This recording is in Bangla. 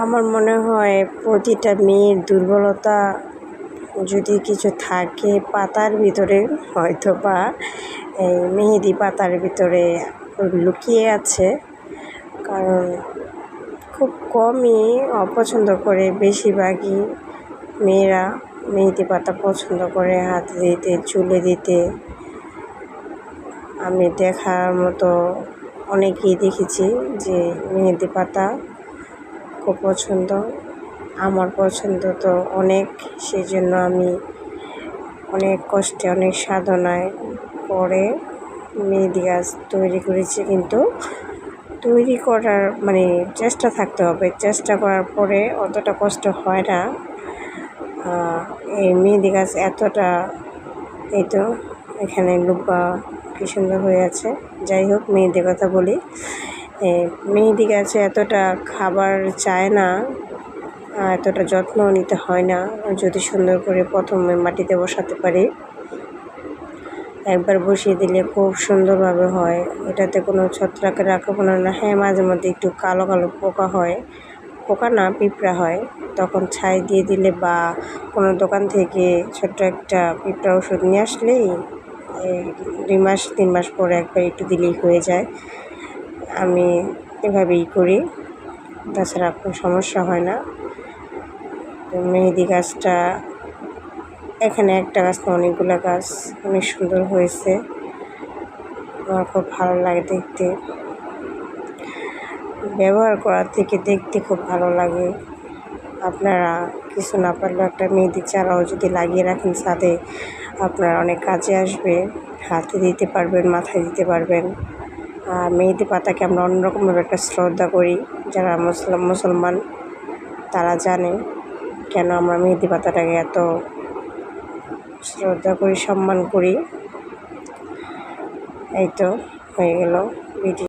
আমার মনে হয় প্রতিটা মেয়ের দুর্বলতা যদি কিছু থাকে পাতার ভিতরে, হয়তো বা এই মেহেদি পাতার ভিতরে লুকিয়ে আছে। কারণ খুব কমই অপছন্দ করে, বেশিরভাগই মেয়েরা মেহেদি পাতা পছন্দ করে হাতে দিতে, চুলে দিতে। আমি দেখার মতো অনেকেই দেখেছি যে মেহেদি পাতা খুব পছন্দ। আমার পছন্দ তো অনেক, সেই জন্য আমি অনেক কষ্টে অনেক সাধনায় করে মেহেদি গাছ তৈরি করেছি। কিন্তু তৈরি করার চেষ্টা থাকতে হবে, চেষ্টা করার পরে অতটা কষ্ট হয় না। এই মেহেদি গাছ এতটা, এই তো এখানে লুপা কি সুন্দর হয়ে আছে। যাই হোক, মেহেদির কথা বলি। মেহেদি গাছে এতটা খাবার চায় না, এতটা যত্ন নিতে হয় না, যদি সুন্দর করে প্রথমে মাটিতে বসাতে পারি। একবার বসিয়ে দিলে খুব সুন্দরভাবে হয়। এটাতে কোনো ছত্রাকের আক্রমণ না। হ্যাঁ, মাঝে মধ্যে একটু কালো কালো পোকা হয়, পোকা না পিঁপড়া হয়। তখন ছাই দিয়ে দিলে বা কোনো দোকান থেকে ছোট্ট একটা পিঁপড়া ওষুধ নিয়ে আসলেই 2 মাস 3 মাস পরে একবার একটু দিলেই হয়ে যায়। আমি এভাবেই করি, তাছাড়া কোনো সমস্যা হয় না। তো মেহেদি গাছটা এখানে একটা গাছ না, অনেকগুলো গাছ, অনেক সুন্দর হয়েছে। আমার খুব ভালো লাগে দেখতে, ব্যবহার করার থেকে দেখতে খুব ভালো লাগে। আপনারা কিছু না পারলেও একটা মেহেদি চারাও যদি লাগিয়ে রাখেন ছাদে, আপনার অনেক কাজে আসবে। হাতে দিতে পারবেন, মাথায় দিতে পারবেন। আর মেহেদি পাতাকে আমরা অন্যরকমভাবে একটা শ্রদ্ধা করি। যারা মুসলমান তারা জানে কেন আমরা মেহেদি পাতাটাকে এত শ্রদ্ধা করি, সম্মান করি। এই তো হয়ে গেল ভিডিও।